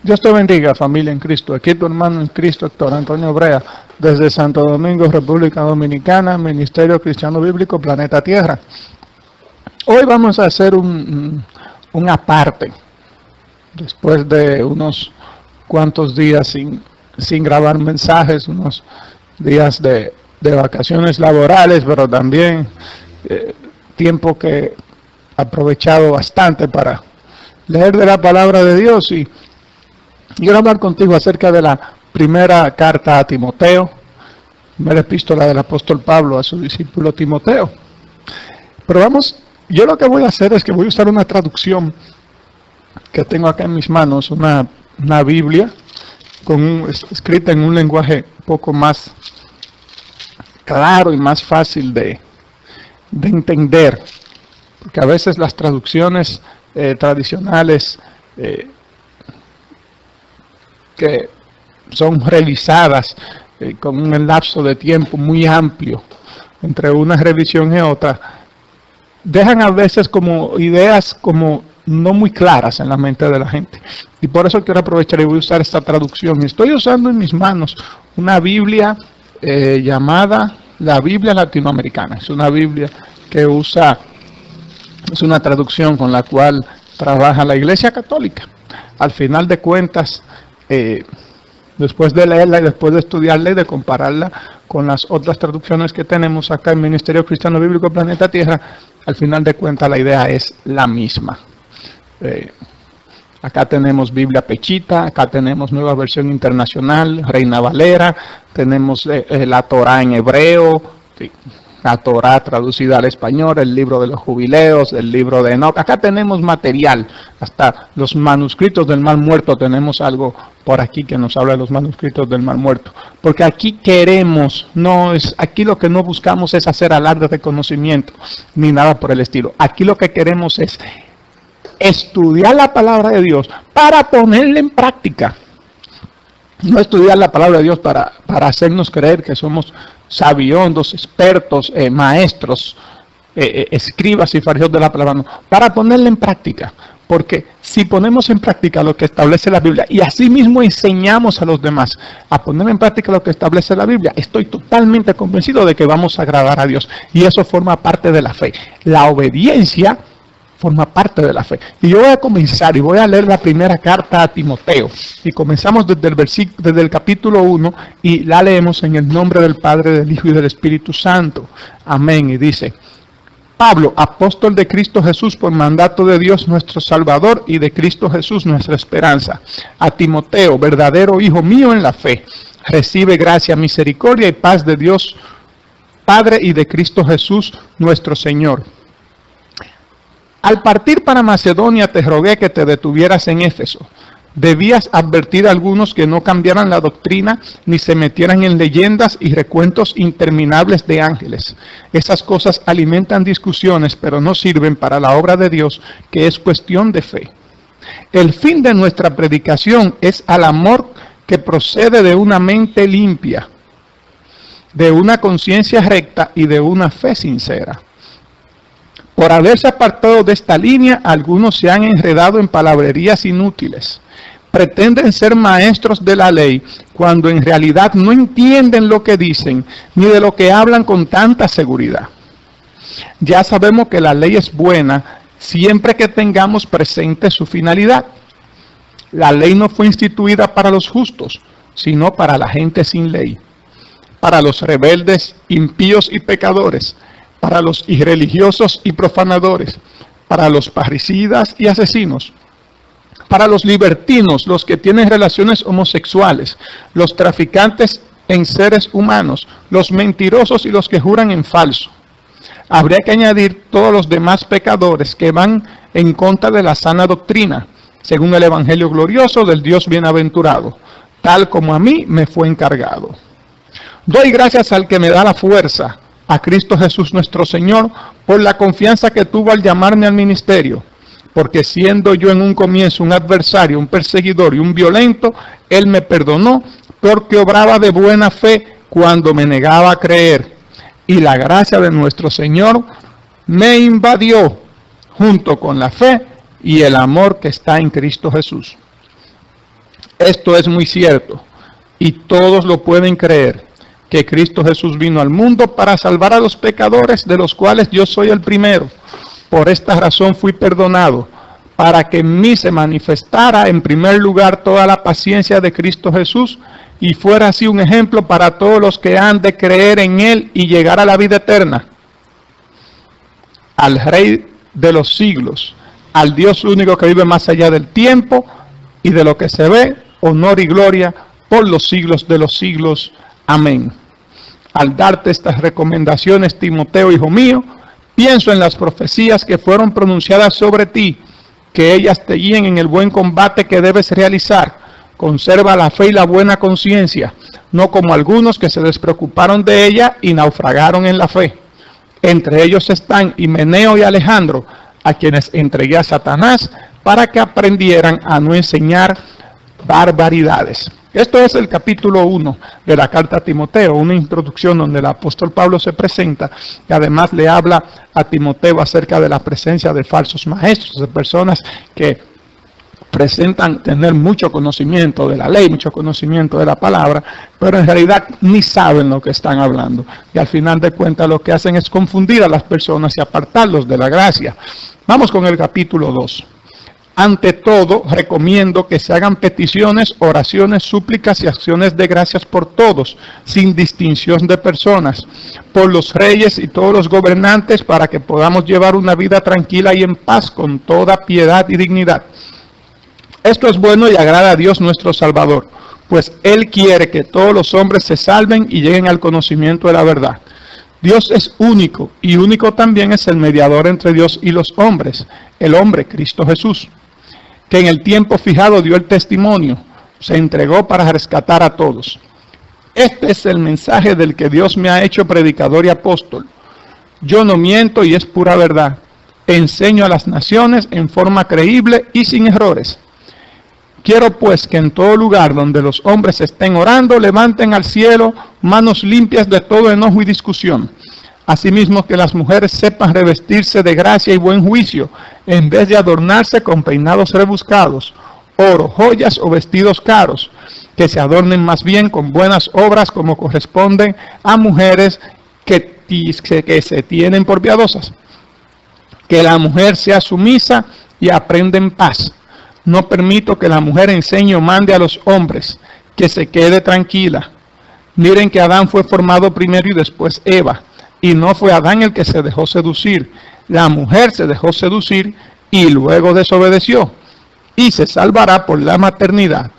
Dios te bendiga, familia en Cristo. Aquí tu hermano en Cristo, Héctor Antonio Brea, desde Santo Domingo, República Dominicana, Ministerio Cristiano Bíblico, Planeta Tierra. Hoy vamos a hacer un aparte, después de unos cuantos días sin grabar mensajes, unos días de vacaciones laborales, pero también tiempo que he aprovechado bastante para leer de la palabra de Dios. Y quiero hablar contigo acerca de la primera carta a Timoteo, primera epístola del apóstol Pablo a su discípulo Timoteo. Pero yo lo que voy a hacer es que voy a usar una traducción que tengo acá en mis manos, una Biblia escrita en un lenguaje un poco más claro y más fácil de entender, porque a veces las traducciones tradicionales que son revisadas con un lapso de tiempo muy amplio entre una revisión y otra, dejan a veces como ideas como no muy claras en la mente de la gente. Y por eso quiero aprovechar y voy a usar esta traducción. Estoy usando en mis manos una Biblia llamada la Biblia Latinoamericana. Es una Biblia que es una traducción con la cual trabaja la Iglesia Católica. Al final de cuentas, después de leerla y después de estudiarla y de compararla con las otras traducciones que tenemos acá en Ministerio Cristiano Bíblico Planeta Tierra, al final de cuentas la idea es la misma. Acá tenemos Biblia Pechita, acá tenemos Nueva Versión Internacional, Reina Valera, tenemos la Torá en hebreo, sí, la Torá traducida al español, el libro de los jubileos, el libro de Enoch. Acá tenemos material, hasta los manuscritos del Mar Muerto, tenemos algo por aquí que nos habla de los manuscritos del Mar Muerto. Porque aquí aquí lo que no buscamos es hacer alarde de conocimiento, ni nada por el estilo. Aquí lo que queremos es estudiar la palabra de Dios para ponerla en práctica. No estudiar la palabra de Dios para hacernos creer que somos sabiondos, expertos, maestros, escribas y fariseos de la palabra, no, para ponerla en práctica. Porque si ponemos en práctica lo que establece la Biblia y así mismo enseñamos a los demás a poner en práctica lo que establece la Biblia, estoy totalmente convencido de que vamos a agradar a Dios. Y eso forma parte de la fe. La obediencia forma parte de la fe. Y yo voy a comenzar y voy a leer la primera carta a Timoteo. Y comenzamos desde el capítulo 1 y la leemos en el nombre del Padre, del Hijo y del Espíritu Santo. Amén. Y dice: Pablo, apóstol de Cristo Jesús por mandato de Dios nuestro Salvador y de Cristo Jesús nuestra esperanza. A Timoteo, verdadero hijo mío en la fe, recibe gracia, misericordia y paz de Dios Padre y de Cristo Jesús nuestro Señor. Al partir para Macedonia te rogué que te detuvieras en Éfeso. Debías advertir a algunos que no cambiaran la doctrina ni se metieran en leyendas y recuentos interminables de ángeles. Esas cosas alimentan discusiones, pero no sirven para la obra de Dios, que es cuestión de fe. El fin de nuestra predicación es al amor que procede de una mente limpia, de una conciencia recta y de una fe sincera. Por haberse apartado de esta línea, algunos se han enredado en palabrerías inútiles. Pretenden ser maestros de la ley, cuando en realidad no entienden lo que dicen, ni de lo que hablan con tanta seguridad. Ya sabemos que la ley es buena, siempre que tengamos presente su finalidad. La ley no fue instituida para los justos, sino para la gente sin ley, para los rebeldes, impíos y pecadores, para los irreligiosos y profanadores, para los parricidas y asesinos, para los libertinos, los que tienen relaciones homosexuales, los traficantes en seres humanos, los mentirosos y los que juran en falso. Habría que añadir todos los demás pecadores que van en contra de la sana doctrina, según el Evangelio glorioso del Dios bienaventurado, tal como a mí me fue encargado. Doy gracias al que me da la fuerza, a Cristo Jesús nuestro Señor, por la confianza que tuvo al llamarme al ministerio, porque siendo yo en un comienzo un adversario, un perseguidor y un violento, Él me perdonó, porque obraba de buena fe cuando me negaba a creer, y la gracia de nuestro Señor me invadió, junto con la fe y el amor que está en Cristo Jesús. Esto es muy cierto, y todos lo pueden creer, que Cristo Jesús vino al mundo para salvar a los pecadores, de los cuales yo soy el primero. Por esta razón fui perdonado, para que en mí se manifestara en primer lugar toda la paciencia de Cristo Jesús, y fuera así un ejemplo para todos los que han de creer en Él y llegar a la vida eterna. Al Rey de los siglos, al Dios único que vive más allá del tiempo y de lo que se ve, honor y gloria por los siglos de los siglos. Amén. Al darte estas recomendaciones, Timoteo, hijo mío, pienso en las profecías que fueron pronunciadas sobre ti, que ellas te guíen en el buen combate que debes realizar. Conserva la fe y la buena conciencia, no como algunos que se despreocuparon de ella y naufragaron en la fe. Entre ellos están Himeneo y Alejandro, a quienes entregué a Satanás para que aprendieran a no enseñar barbaridades. Esto es el capítulo 1 de la carta a Timoteo, una introducción donde el apóstol Pablo se presenta y además le habla a Timoteo acerca de la presencia de falsos maestros, de personas que presentan tener mucho conocimiento de la ley, mucho conocimiento de la palabra, pero en realidad ni saben lo que están hablando. Y al final de cuentas lo que hacen es confundir a las personas y apartarlos de la gracia. Vamos con el capítulo 2. Ante todo, recomiendo que se hagan peticiones, oraciones, súplicas y acciones de gracias por todos, sin distinción de personas, por los reyes y todos los gobernantes, para que podamos llevar una vida tranquila y en paz con toda piedad y dignidad. Esto es bueno y agrada a Dios nuestro Salvador, pues Él quiere que todos los hombres se salven y lleguen al conocimiento de la verdad. Dios es único, y único también es el mediador entre Dios y los hombres, el hombre Cristo Jesús, que en el tiempo fijado dio el testimonio, se entregó para rescatar a todos. Este es el mensaje del que Dios me ha hecho predicador y apóstol. Yo no miento y es pura verdad. Enseño a las naciones en forma creíble y sin errores. Quiero pues que en todo lugar donde los hombres estén orando, levanten al cielo manos limpias de todo enojo y discusión. Asimismo que las mujeres sepan revestirse de gracia y buen juicio, en vez de adornarse con peinados rebuscados, oro, joyas o vestidos caros, que se adornen más bien con buenas obras como corresponden a mujeres que se tienen por piadosas. Que la mujer sea sumisa y aprenda en paz. No permito que la mujer enseñe o mande a los hombres, que se quede tranquila. Miren que Adán fue formado primero y después Eva, y no fue Adán el que se dejó seducir. La mujer se dejó seducir y luego desobedeció, y se salvará por la maternidad,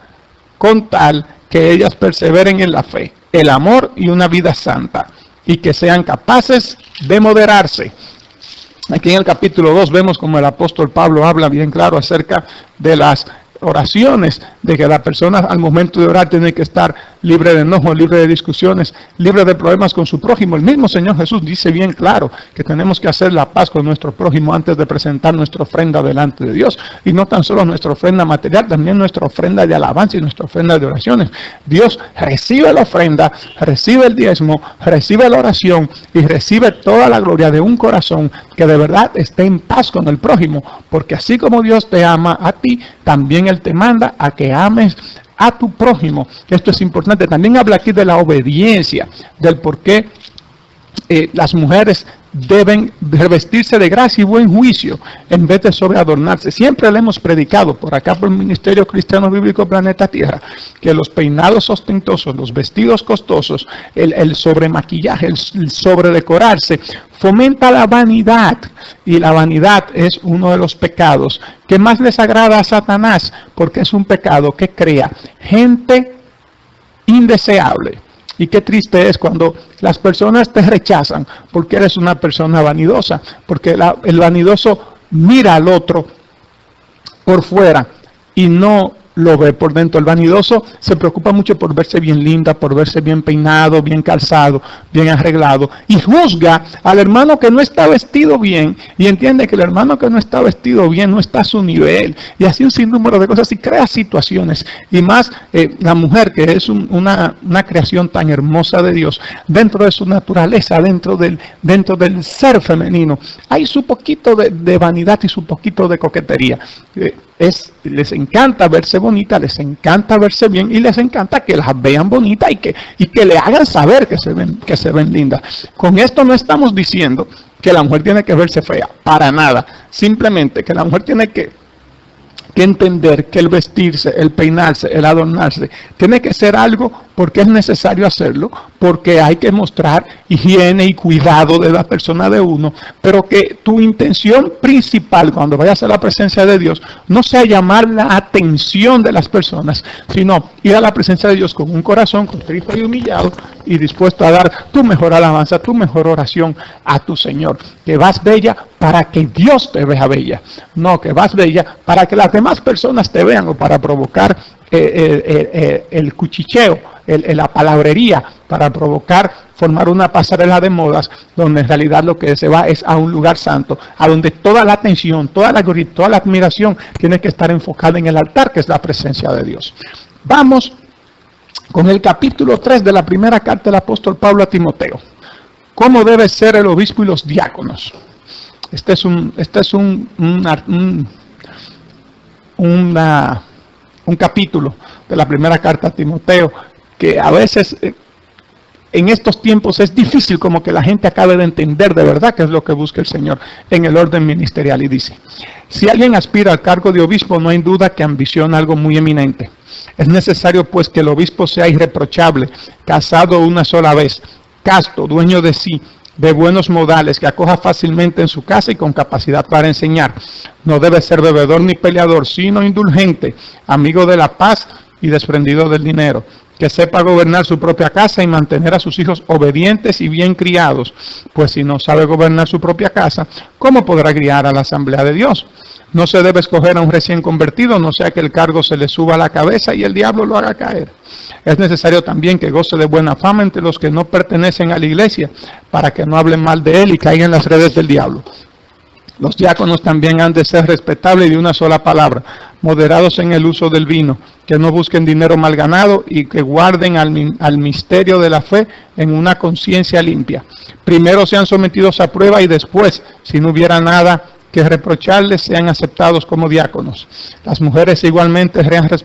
con tal que ellas perseveren en la fe, el amor y una vida santa, y que sean capaces de moderarse. Aquí en el capítulo 2 vemos como el apóstol Pablo habla bien claro acerca de las oraciones, de que la persona al momento de orar tiene que estar libre de enojo, libre de discusiones, libre de problemas con su prójimo. El mismo Señor Jesús dice bien claro que tenemos que hacer la paz con nuestro prójimo antes de presentar nuestra ofrenda delante de Dios. Y no tan solo nuestra ofrenda material, también nuestra ofrenda de alabanza y nuestra ofrenda de oraciones. Dios recibe la ofrenda, recibe el diezmo, recibe la oración y recibe toda la gloria de un corazón que de verdad esté en paz con el prójimo. Porque así como Dios te ama a ti, también Él te manda a que ames a tu prójimo. Esto es importante. También habla aquí de la obediencia, del por qué las mujeres deben revestirse de gracia y buen juicio en vez de sobreadornarse. Siempre le hemos predicado por acá por el Ministerio Cristiano Bíblico Planeta Tierra que los peinados ostentosos, los vestidos costosos, el sobremaquillaje, el sobredecorarse fomenta la vanidad, y la vanidad es uno de los pecados que más les agrada a Satanás, porque es un pecado que crea gente indeseable. Y qué triste es cuando las personas te rechazan porque eres una persona vanidosa, porque el vanidoso mira al otro por fuera y no lo ve por dentro. El vanidoso se preocupa mucho por verse bien linda, por verse bien peinado, bien calzado, bien arreglado, y juzga al hermano que no está vestido bien, y entiende que el hermano que no está vestido bien no está a su nivel, y así un sinnúmero de cosas, y crea situaciones. Y más la mujer, que es una creación tan hermosa de Dios, dentro de su naturaleza, dentro del ser femenino, hay su poquito de vanidad y su poquito de coquetería. Les encanta verse bonita, les encanta verse bien y les encanta que las vean bonitas y que le hagan saber que se ven lindas. Con esto no estamos diciendo que la mujer tiene que verse fea, para nada. Simplemente que la mujer tiene que entender que el vestirse, el peinarse, el adornarse, tiene que ser algo porque es necesario hacerlo, porque hay que mostrar higiene y cuidado de la persona de uno, pero que tu intención principal cuando vayas a la presencia de Dios no sea llamar la atención de las personas, sino ir a la presencia de Dios con un corazón contrito y humillado y dispuesto a dar tu mejor alabanza, tu mejor oración a tu Señor. Que vas bella para que Dios te vea bella, no que vas bella para que las demás personas te vean o para provocar el cuchicheo, la palabrería, para provocar, formar una pasarela de modas, donde en realidad lo que se va es a un lugar santo, a donde toda la atención, toda la gloria, toda la admiración tiene que estar enfocada en el altar, que es la presencia de Dios. Vamos con el capítulo 3 de la primera carta del apóstol Pablo a Timoteo. ¿Cómo debe ser el obispo y los diáconos? Este es un capítulo de la primera carta a Timoteo que a veces en estos tiempos es difícil como que la gente acabe de entender de verdad qué es lo que busca el Señor en el orden ministerial. Y dice: si alguien aspira al cargo de obispo, no hay duda que ambiciona algo muy eminente. Es necesario pues que el obispo sea irreprochable, casado una sola vez, casto, dueño de sí, de buenos modales, que acoja fácilmente en su casa y con capacidad para enseñar. No debe ser bebedor ni peleador, sino indulgente, amigo de la paz y desprendido del dinero, que sepa gobernar su propia casa y mantener a sus hijos obedientes y bien criados, pues si no sabe gobernar su propia casa, ¿cómo podrá guiar a la asamblea de Dios? No se debe escoger a un recién convertido, no sea que el cargo se le suba a la cabeza y el diablo lo haga caer. Es necesario también que goce de buena fama entre los que no pertenecen a la iglesia, para que no hablen mal de él y caigan en las redes del diablo. Los diáconos también han de ser respetables y de una sola palabra, moderados en el uso del vino, que no busquen dinero mal ganado y que guarden al misterio de la fe en una conciencia limpia. Primero sean sometidos a prueba y después, si no hubiera nada que reprocharles, sean aceptados como diáconos. Las mujeres igualmente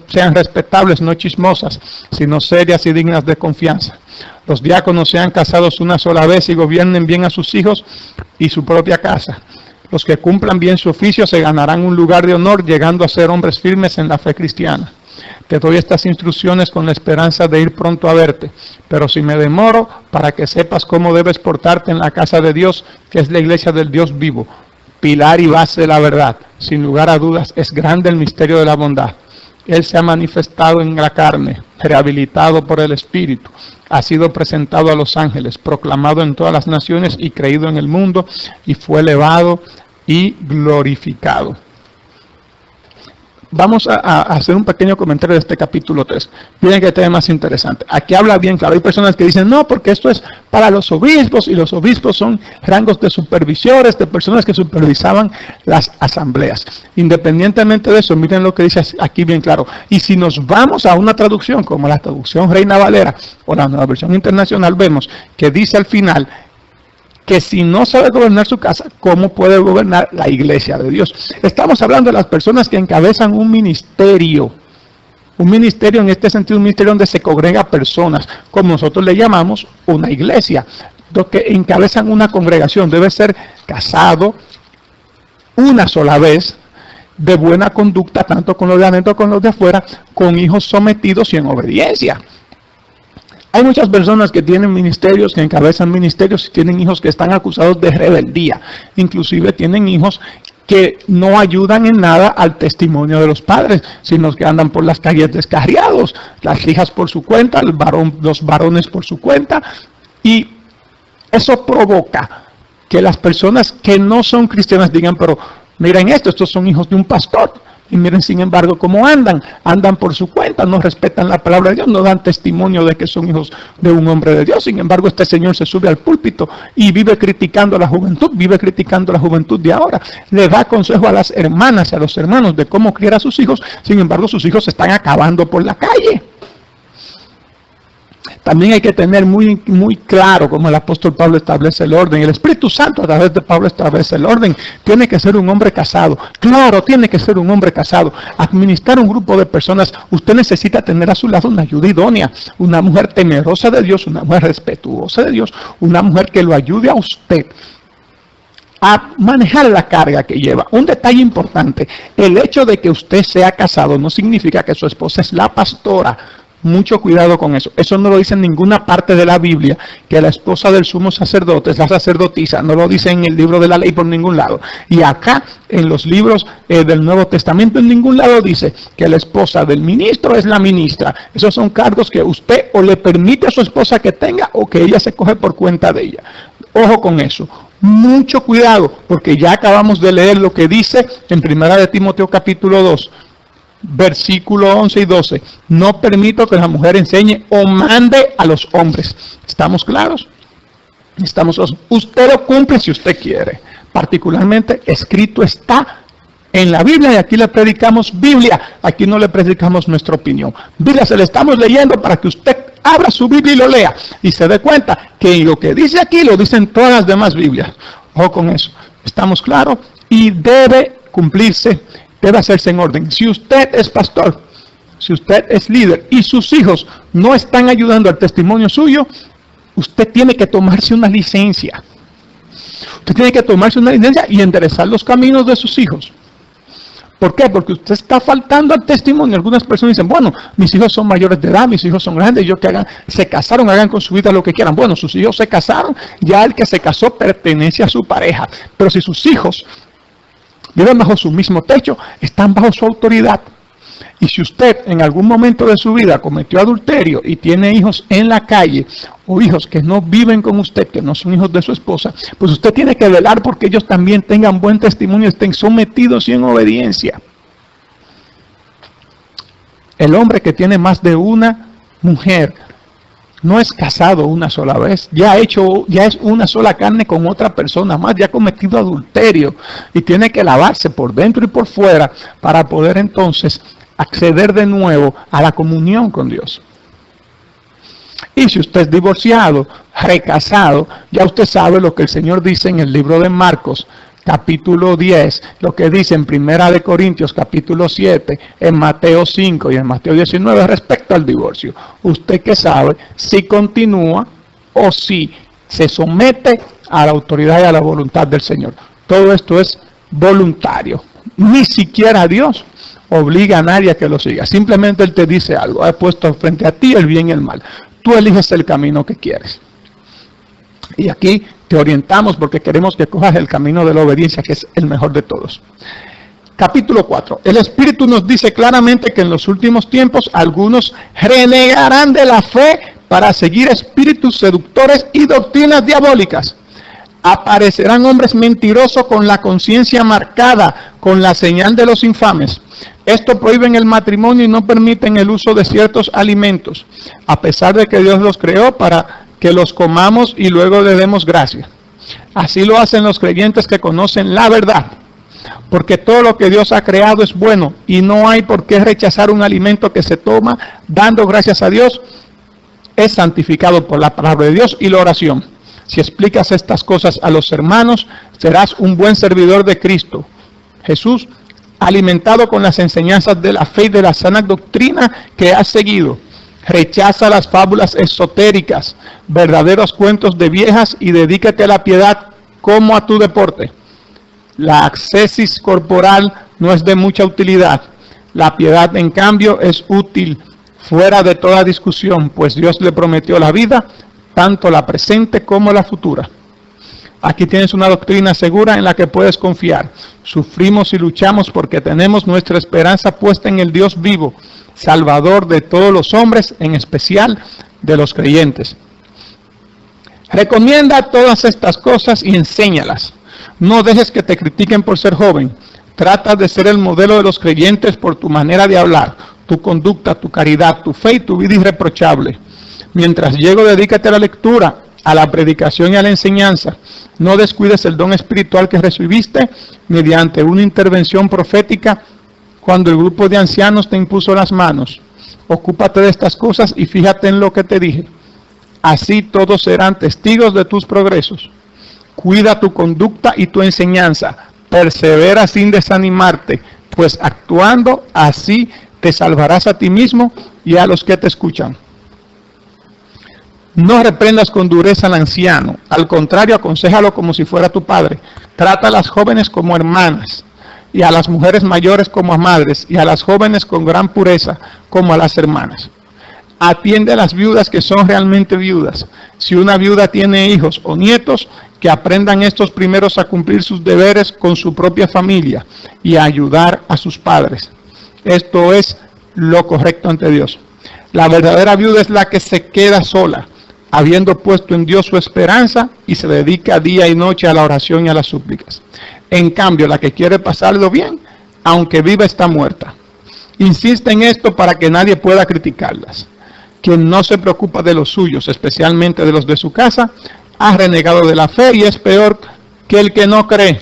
sean respetables, no chismosas, sino serias y dignas de confianza. Los diáconos sean casados una sola vez y gobiernen bien a sus hijos y su propia casa. Los que cumplan bien su oficio se ganarán un lugar de honor, llegando a ser hombres firmes en la fe cristiana. Te doy estas instrucciones con la esperanza de ir pronto a verte, pero si me demoro, para que sepas cómo debes portarte en la casa de Dios, que es la iglesia del Dios vivo, pilar y base de la verdad. Sin lugar a dudas, es grande el misterio de la bondad. Él se ha manifestado en la carne, rehabilitado por el Espíritu, ha sido presentado a los ángeles, proclamado en todas las naciones y creído en el mundo, y fue elevado y glorificado. Vamos a hacer un pequeño comentario de este capítulo 3. Miren que tema más interesante. Aquí habla bien claro. Hay personas que dicen, no, porque esto es para los obispos, y los obispos son rangos de supervisores, de personas que supervisaban las asambleas. Independientemente de eso, miren lo que dice aquí bien claro. Y si nos vamos a una traducción, como la traducción Reina Valera o la Nueva Versión Internacional, vemos que dice al final que si no sabe gobernar su casa, ¿cómo puede gobernar la iglesia de Dios? Estamos hablando de las personas que encabezan un ministerio. Un ministerio en este sentido, un ministerio donde se congrega personas, como nosotros le llamamos una iglesia. Los que encabezan una congregación debe ser casado una sola vez, de buena conducta, tanto con los de adentro como con los de afuera, con hijos sometidos y en obediencia. Hay muchas personas que tienen ministerios, que encabezan ministerios y tienen hijos que están acusados de rebeldía. Inclusive tienen hijos que no ayudan en nada al testimonio de los padres, sino que andan por las calles descarriados, las hijas por su cuenta, los varones por su cuenta. Y eso provoca que las personas que no son cristianas digan, pero miren esto, estos son hijos de un pastor. Y miren, sin embargo, cómo andan por su cuenta, no respetan la palabra de Dios, no dan testimonio de que son hijos de un hombre de Dios. Sin embargo, este señor se sube al púlpito y vive criticando a la juventud, de ahora. Le da consejo a las hermanas y a los hermanos de cómo criar a sus hijos. Sin embargo, sus hijos se están acabando por la calle. también hay que tener muy claro como el apóstol Pablo establece el orden. El Espíritu Santo a través de Pablo establece el orden. Tiene que ser un hombre casado. Claro, tiene que ser un hombre casado. Administrar un grupo de personas, usted necesita tener a su lado una ayuda idónea, una mujer temerosa de Dios, una mujer respetuosa de Dios, una mujer que lo ayude a usted a manejar la carga que lleva. Un detalle importante, el hecho de que usted sea casado no significa que su esposa es la pastora. Mucho cuidado con eso. Eso no lo dice en ninguna parte de la Biblia, que la esposa del sumo sacerdote es la sacerdotisa. No lo dice en el libro de la ley por ningún lado. Y acá, en los libros del Nuevo Testamento, en ningún lado dice que la esposa del ministro es la ministra. Esos son cargos que usted o le permite a su esposa que tenga o que ella se coge por cuenta de ella. Ojo con eso. Mucho cuidado, porque ya acabamos de leer lo que dice en 1 de Timoteo capítulo 2, versículo 11 y 12. No permito que la mujer enseñe o mande a los hombres. ¿Estamos claros? Usted lo cumple si usted quiere. Particularmente escrito está en la Biblia, y aquí le predicamos Biblia. Aquí no le predicamos nuestra opinión. Biblia se le estamos leyendo para que usted abra su Biblia y lo lea y se dé cuenta que lo que dice aquí lo dicen todas las demás Biblias. Ojo con eso. ¿Estamos claros? Y debe cumplirse, debe hacerse en orden. Si usted es pastor, si usted es líder y sus hijos no están ayudando al testimonio suyo, usted tiene que tomarse una licencia. Usted tiene que tomarse una licencia y enderezar los caminos de sus hijos. ¿Por qué? Porque usted está faltando al testimonio. Algunas personas dicen, bueno, mis hijos son mayores de edad, mis hijos son grandes, yo que hagan, se casaron, hagan con su vida lo que quieran. Bueno, sus hijos se casaron, ya el que se casó pertenece a su pareja. Pero si sus hijos viven bajo su mismo techo, están bajo su autoridad. Y si usted en algún momento de su vida cometió adulterio y tiene hijos en la calle, o hijos que no viven con usted, que no son hijos de su esposa, pues usted tiene que velar porque ellos también tengan buen testimonio, estén sometidos y en obediencia. El hombre que tiene más de una mujer no es casado una sola vez, ya es una sola carne con otra persona más, ya ha cometido adulterio y tiene que lavarse por dentro y por fuera para poder entonces acceder de nuevo a la comunión con Dios. Y si usted es divorciado, recasado, ya usted sabe lo que el Señor dice en el libro de Marcos, capítulo 10, lo que dice en 1 de Corintios, capítulo 7, en Mateo 5 y en Mateo 19 respecto al divorcio. Usted que sabe si continúa o si se somete a la autoridad y a la voluntad del Señor. Todo esto es voluntario. Ni siquiera Dios obliga a nadie a que lo siga. Simplemente Él te dice algo. Ha puesto frente a ti el bien y el mal. Tú eliges el camino que quieres. Y aquí te orientamos porque queremos que cojas el camino de la obediencia, que es el mejor de todos. Capítulo 4. El Espíritu nos dice claramente que en los últimos tiempos algunos renegarán de la fe para seguir espíritus seductores y doctrinas diabólicas. Aparecerán hombres mentirosos con la conciencia marcada, con la señal de los infames. Esto prohíben el matrimonio y no permiten el uso de ciertos alimentos, a pesar de que Dios los creó para que los comamos y luego le demos gracias. Así lo hacen los creyentes que conocen la verdad, porque todo lo que Dios ha creado es bueno y no hay por qué rechazar un alimento que se toma dando gracias a Dios. Es santificado por la palabra de Dios y la oración. Si explicas estas cosas a los hermanos, serás un buen servidor de Cristo Jesús, alimentado con las enseñanzas de la fe y de la sana doctrina que has seguido. Rechaza las fábulas esotéricas, verdaderos cuentos de viejas y dedícate a la piedad como a tu deporte. La ascesis corporal no es de mucha utilidad. La piedad, en cambio, es útil, fuera de toda discusión, pues Dios le prometió la vida, tanto la presente como la futura. Aquí tienes una doctrina segura en la que puedes confiar. Sufrimos y luchamos porque tenemos nuestra esperanza puesta en el Dios vivo, Salvador de todos los hombres, en especial de los creyentes. Recomienda todas estas cosas y enséñalas. No dejes que te critiquen por ser joven. Trata de ser el modelo de los creyentes por tu manera de hablar, tu conducta, tu caridad, tu fe y tu vida irreprochable. Mientras llego, dedícate a la lectura, a la predicación y a la enseñanza. No descuides el don espiritual que recibiste mediante una intervención profética cuando el grupo de ancianos te impuso las manos. Ocúpate de estas cosas y fíjate en lo que te dije. Así todos serán testigos de tus progresos. Cuida tu conducta y tu enseñanza. Persevera sin desanimarte, pues actuando así te salvarás a ti mismo y a los que te escuchan. No reprendas con dureza al anciano, al contrario, aconséjalo como si fuera tu padre. Trata a las jóvenes como hermanas, y a las mujeres mayores como a madres, y a las jóvenes con gran pureza como a las hermanas. Atiende a las viudas que son realmente viudas. Si una viuda tiene hijos o nietos, que aprendan estos primeros a cumplir sus deberes con su propia familia y a ayudar a sus padres. Esto es lo correcto ante Dios. La verdadera viuda es la que se queda sola, habiendo puesto en Dios su esperanza y se dedica día y noche a la oración y a las súplicas. En cambio, la que quiere pasarlo bien, aunque viva, está muerta. Insiste en esto para que nadie pueda criticarlas. Quien no se preocupa de los suyos, especialmente de los de su casa, ha renegado de la fe y es peor que el que no cree.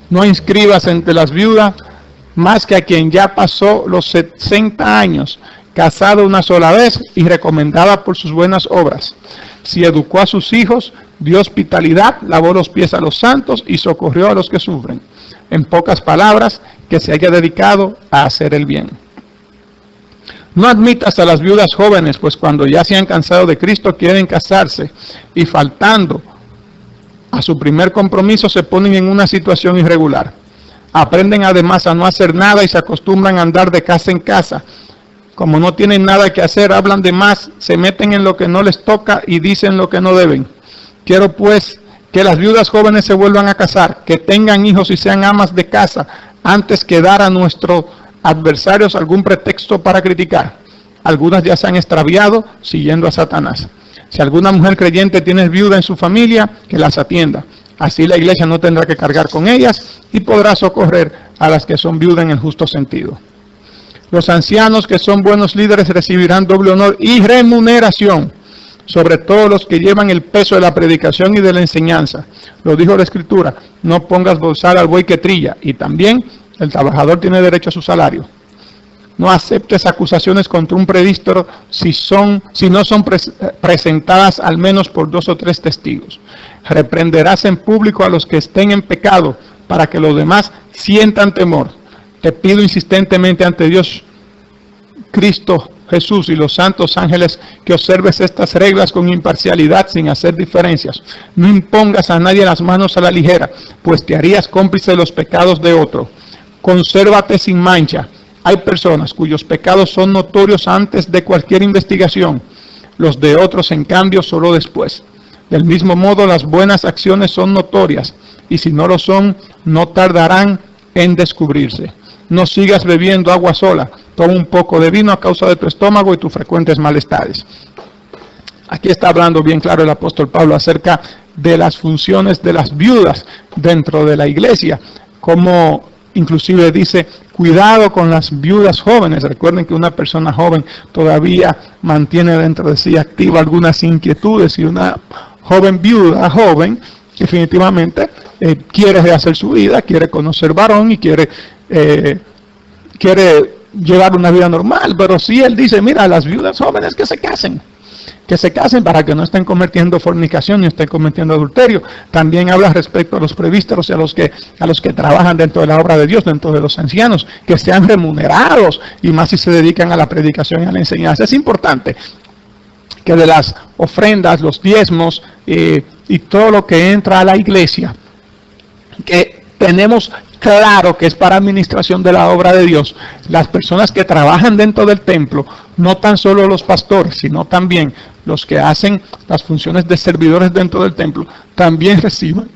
No inscribas entre las viudas más que a quien ya pasó los 60 años, casado una sola vez y recomendada por sus buenas obras. Si educó a sus hijos, dio hospitalidad, lavó los pies a los santos y socorrió a los que sufren. En pocas palabras, que se haya dedicado a hacer el bien. No admitas a las viudas jóvenes, pues cuando ya se han cansado de Cristo quieren casarse y faltando a su primer compromiso se ponen en una situación irregular. Aprenden además a no hacer nada y se acostumbran a andar de casa en casa. Como no tienen nada que hacer, hablan de más, se meten en lo que no les toca y dicen lo que no deben. Quiero pues que las viudas jóvenes se vuelvan a casar, que tengan hijos y sean amas de casa, antes que dar a nuestros adversarios algún pretexto para criticar. Algunas ya se han extraviado siguiendo a Satanás. Si alguna mujer creyente tiene viuda en su familia, que las atienda. Así la iglesia no tendrá que cargar con ellas y podrá socorrer a las que son viudas en el justo sentido. Los ancianos que son buenos líderes recibirán doble honor y remuneración, sobre todo los que llevan el peso de la predicación y de la enseñanza. Lo dijo la Escritura, no pongas bozal al buey que trilla, y también el trabajador tiene derecho a su salario. No aceptes acusaciones contra un presbítero si no son presentadas al menos por 2 o 3 testigos. Reprenderás en público a los que estén en pecado, para que los demás sientan temor. Te pido insistentemente ante Dios, Cristo Jesús y los santos ángeles, que observes estas reglas con imparcialidad, sin hacer diferencias. No impongas a nadie las manos a la ligera, pues te harías cómplice de los pecados de otro. Consérvate sin mancha. Hay personas cuyos pecados son notorios antes de cualquier investigación, los de otros en cambio solo después. Del mismo modo, las buenas acciones son notorias, y si no lo son, no tardarán en descubrirse. No sigas bebiendo agua sola, toma un poco de vino a causa de tu estómago y tus frecuentes malestares. Aquí está hablando bien claro el apóstol Pablo acerca de las funciones de las viudas dentro de la iglesia, como inclusive dice, cuidado con las viudas jóvenes. Recuerden que una persona joven todavía mantiene dentro de sí activa algunas inquietudes, y una joven viuda, definitivamente quiere rehacer su vida, quiere conocer varón y quiere llevar una vida normal. Pero sí él dice, mira, las viudas jóvenes que se casen para que no estén cometiendo fornicación ni estén cometiendo adulterio. También habla respecto a los presbíteros y a los que trabajan dentro de la obra de Dios, dentro de los ancianos, que sean remunerados, y más si se dedican a la predicación y a la enseñanza. Es importante que de las ofrendas, los diezmos y todo lo que entra a la iglesia, que tenemos claro que es para administración de la obra de Dios, las personas que trabajan dentro del templo, no tan solo los pastores, sino también los que hacen las funciones de servidores dentro del templo, también reciben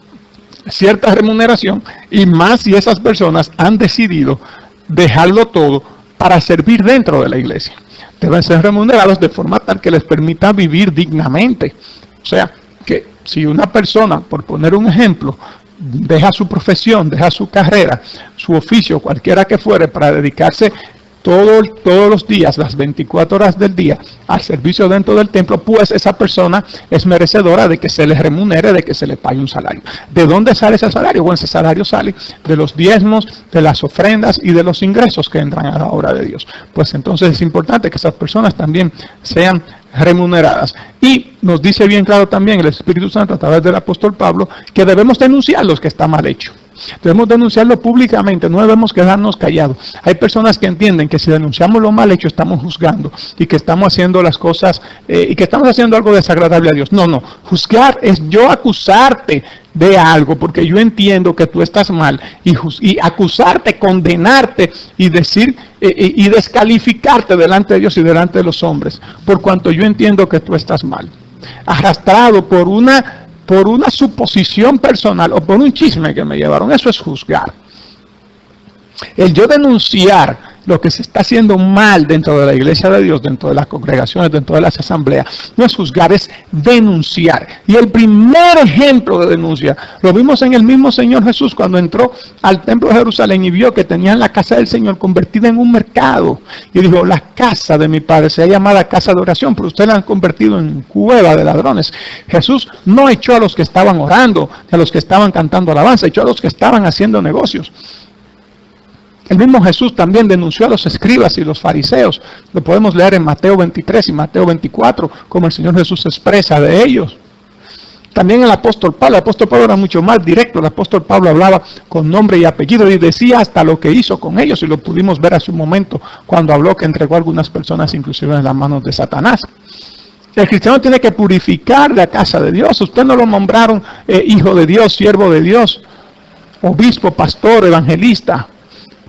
cierta remuneración, y más si esas personas han decidido dejarlo todo para servir dentro de la iglesia. Deben ser remunerados de forma tal que les permita vivir dignamente. O sea, que si una persona, por poner un ejemplo, deja su profesión, deja su carrera, su oficio, cualquiera que fuere, para dedicarse todos los días, las 24 horas del día, al servicio dentro del templo, pues esa persona es merecedora de que se le remunere, de que se le pague un salario. ¿De dónde sale ese salario? Bueno, ese salario sale de los diezmos, de las ofrendas y de los ingresos que entran a la obra de Dios. Pues entonces es importante que esas personas también sean remuneradas. Y nos dice bien claro también el Espíritu Santo a través del apóstol Pablo que debemos denunciar lo que está mal hecho. Debemos denunciarlo públicamente, no debemos quedarnos callados. Hay personas que entienden que si denunciamos lo mal hecho estamos juzgando y que estamos haciendo las cosas y que estamos haciendo algo desagradable a Dios. No, no, juzgar es yo acusarte de algo porque yo entiendo que tú estás mal y acusarte, condenarte y decir y descalificarte delante de Dios y delante de los hombres por cuanto yo entiendo que tú estás mal, arrastrado por una suposición personal o por un chisme que me llevaron. Eso es juzgar. El yo denunciar lo que se está haciendo mal dentro de la iglesia de Dios, dentro de las congregaciones, dentro de las asambleas, no es juzgar, es denunciar. Y el primer ejemplo de denuncia lo vimos en el mismo Señor Jesús cuando entró al templo de Jerusalén y vio que tenían la casa del Señor convertida en un mercado. Y dijo, la casa de mi Padre se ha llamado casa de oración, pero ustedes la han convertido en cueva de ladrones. Jesús no echó a los que estaban orando, a los que estaban cantando alabanza, echó a los que estaban haciendo negocios. El mismo Jesús también denunció a los escribas y los fariseos. Lo podemos leer en Mateo 23 y Mateo 24, como el Señor Jesús se expresa de ellos. También el apóstol Pablo era mucho más directo. El apóstol Pablo hablaba con nombre y apellido y decía hasta lo que hizo con ellos, y lo pudimos ver hace un momento cuando habló que entregó a algunas personas inclusive en las manos de Satanás. El cristiano tiene que purificar la casa de Dios. Usted no lo nombraron hijo de Dios, siervo de Dios, obispo, pastor, evangelista,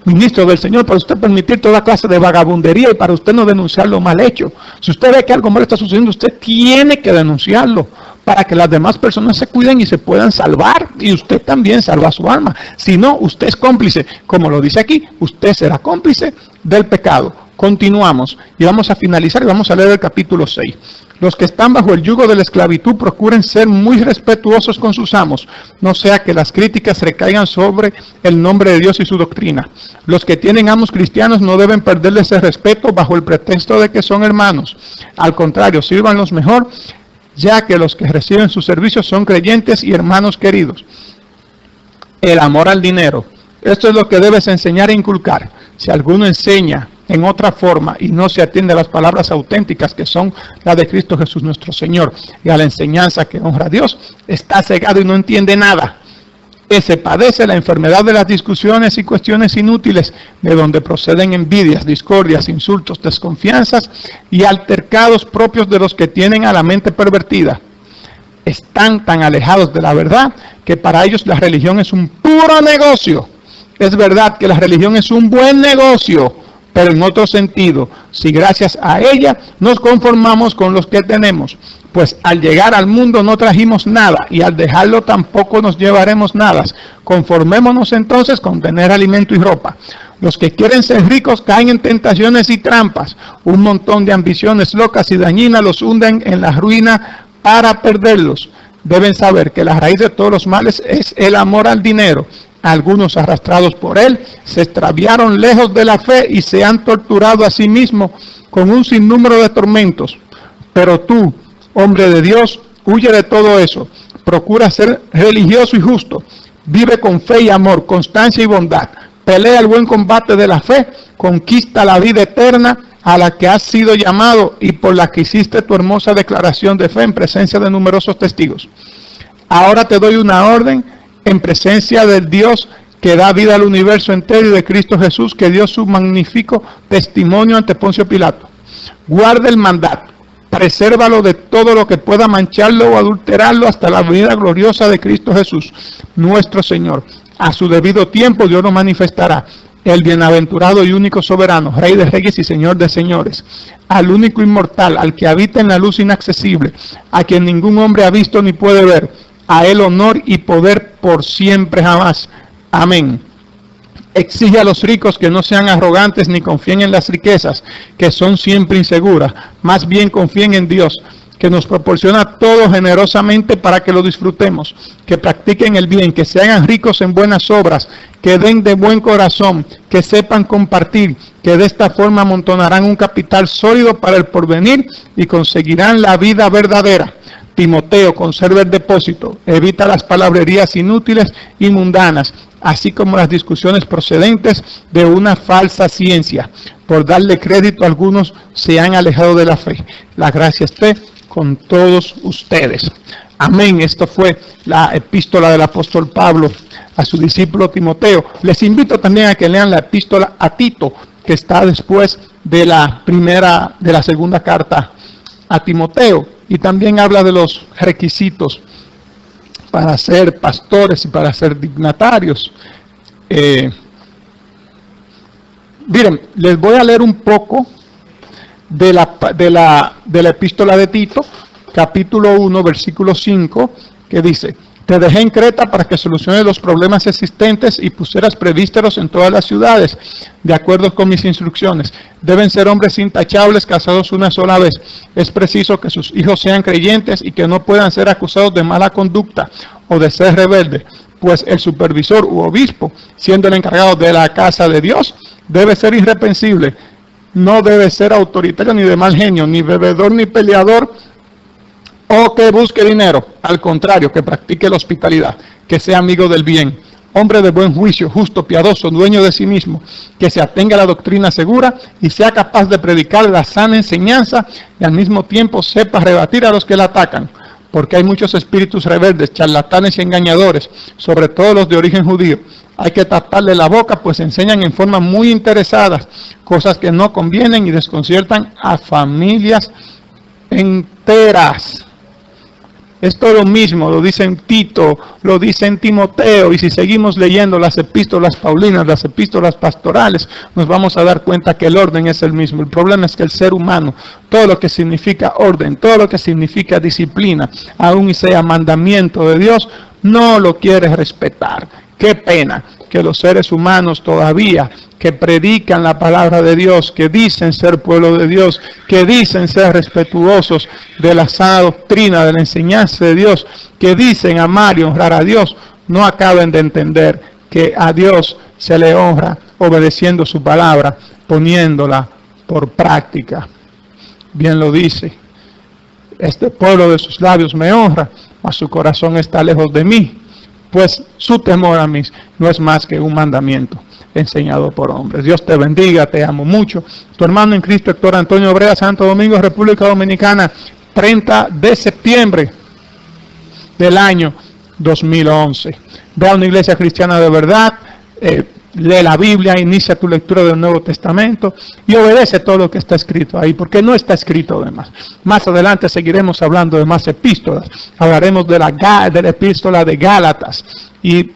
ministro del Señor, para usted permitir toda clase de vagabundería y para usted no denunciar lo mal hecho. Si usted ve que algo mal está sucediendo, usted tiene que denunciarlo para que las demás personas se cuiden y se puedan salvar, y usted también salva su alma. Si no, usted es cómplice, como lo dice aquí, usted será cómplice del pecado. Continuamos y vamos a finalizar y vamos a leer el capítulo 6. Los que están bajo el yugo de la esclavitud procuren ser muy respetuosos con sus amos, no sea que las críticas recaigan sobre el nombre de Dios y su doctrina. Los que tienen amos cristianos no deben perderles ese respeto bajo el pretexto de que son hermanos. Al contrario, sírvanlos mejor, ya que los que reciben sus servicios son creyentes y hermanos queridos. El amor al dinero. Esto es lo que debes enseñar e inculcar. Si alguno enseña en otra forma y no se atiende a las palabras auténticas que son las de Cristo Jesús nuestro Señor y a la enseñanza que honra a Dios, está cegado y no entiende nada. Ese padece la enfermedad de las discusiones y cuestiones inútiles, de donde proceden envidias, discordias, insultos, desconfianzas y altercados propios de los que tienen a la mente pervertida. Están tan alejados de la verdad que para ellos la religión es un puro negocio. Es verdad que la religión es un buen negocio, pero en otro sentido, si gracias a ella nos conformamos con los que tenemos, pues al llegar al mundo no trajimos nada y al dejarlo tampoco nos llevaremos nada. Conformémonos entonces con tener alimento y ropa. Los que quieren ser ricos caen en tentaciones y trampas. Un montón de ambiciones locas y dañinas los hunden en la ruina para perderlos. Deben saber que la raíz de todos los males es el amor al dinero. Algunos, arrastrados por él, se extraviaron lejos de la fe y se han torturado a sí mismos con un sinnúmero de tormentos. Pero tú, hombre de Dios, huye de todo eso. Procura ser religioso y justo. Vive con fe y amor, constancia y bondad. Pelea el buen combate de la fe. Conquista la vida eterna a la que has sido llamado y por la que hiciste tu hermosa declaración de fe en presencia de numerosos testigos. Ahora te doy una orden en presencia del Dios que da vida al universo entero y de Cristo Jesús, que dio su magnífico testimonio ante Poncio Pilato. Guarda el mandato, presérvalo de todo lo que pueda mancharlo o adulterarlo hasta la venida gloriosa de Cristo Jesús, nuestro Señor. A su debido tiempo Dios nos manifestará, el bienaventurado y único soberano, Rey de reyes y Señor de señores, al único inmortal, al que habita en la luz inaccesible, a quien ningún hombre ha visto ni puede ver. A él honor y poder por siempre jamás. Amén. Exige a los ricos que no sean arrogantes ni confíen en las riquezas, que son siempre inseguras. Más bien confíen en Dios, que nos proporciona todo generosamente para que lo disfrutemos, que practiquen el bien, que se hagan ricos en buenas obras, que den de buen corazón, que sepan compartir, que de esta forma amontonarán un capital sólido para el porvenir y conseguirán la vida verdadera. Timoteo, conserva el depósito, evita las palabrerías inútiles y mundanas, así como las discusiones procedentes de una falsa ciencia. Por darle crédito, algunos se han alejado de la fe. La gracia esté con todos ustedes. Amén. Esto fue la epístola del apóstol Pablo a su discípulo Timoteo. Les invito también a que lean la epístola a Tito, que está después de la segunda carta a Timoteo, y también habla de los requisitos para ser pastores y para ser dignatarios. Miren, les voy a leer un poco de la epístola de Tito, capítulo 1, versículo 5, que dice: te dejé en Creta para que soluciones los problemas existentes y pusieras presbíteros en todas las ciudades, de acuerdo con mis instrucciones. Deben ser hombres intachables, casados una sola vez. Es preciso que sus hijos sean creyentes y que no puedan ser acusados de mala conducta o de ser rebeldes, pues el supervisor u obispo, siendo el encargado de la casa de Dios, debe ser irreprensible. No debe ser autoritario ni de mal genio, ni bebedor ni peleador, o que busque dinero. Al contrario, que practique la hospitalidad, que sea amigo del bien, hombre de buen juicio, justo, piadoso, dueño de sí mismo, que se atenga a la doctrina segura y sea capaz de predicar la sana enseñanza y al mismo tiempo sepa rebatir a los que la atacan. Porque hay muchos espíritus rebeldes, charlatanes y engañadores, sobre todo los de origen judío. Hay que taparle la boca, pues enseñan en forma muy interesadas cosas que no convienen y desconciertan a familias enteras. Esto es lo mismo, lo dice en Tito, lo dice en Timoteo, y si seguimos leyendo las epístolas paulinas, las epístolas pastorales, nos vamos a dar cuenta que el orden es el mismo. El problema es que el ser humano, todo lo que significa orden, todo lo que significa disciplina, aun y sea mandamiento de Dios, no lo quiere respetar. Qué pena que los seres humanos todavía, que predican la palabra de Dios, que dicen ser pueblo de Dios, que dicen ser respetuosos de la sana doctrina, de la enseñanza de Dios, que dicen amar y honrar a Dios, no acaben de entender que a Dios se le honra obedeciendo su palabra, poniéndola por práctica. Bien lo dice: este pueblo de sus labios me honra, mas su corazón está lejos de mí, pues su temor a mí no es más que un mandamiento enseñado por hombres. Dios te bendiga, te amo mucho. Tu hermano en Cristo, Héctor Antonio Brea, Santo Domingo, República Dominicana, 30 de septiembre del año 2011. Ve a una iglesia cristiana de verdad, lee la Biblia, inicia tu lectura del Nuevo Testamento y obedece todo lo que está escrito ahí, porque no está escrito de más. Más adelante seguiremos hablando de más epístolas. Hablaremos de la epístola de Gálatas y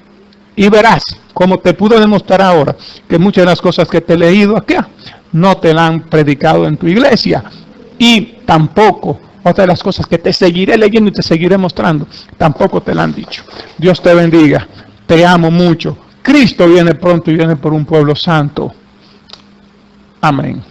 verás, como te pude demostrar ahora, que muchas de las cosas que te he leído acá no te las han predicado en tu iglesia, y tampoco otra de las cosas que te seguiré leyendo y te seguiré mostrando, tampoco te la han dicho. Dios te bendiga, te amo mucho. Cristo viene pronto y viene por un pueblo santo. Amén.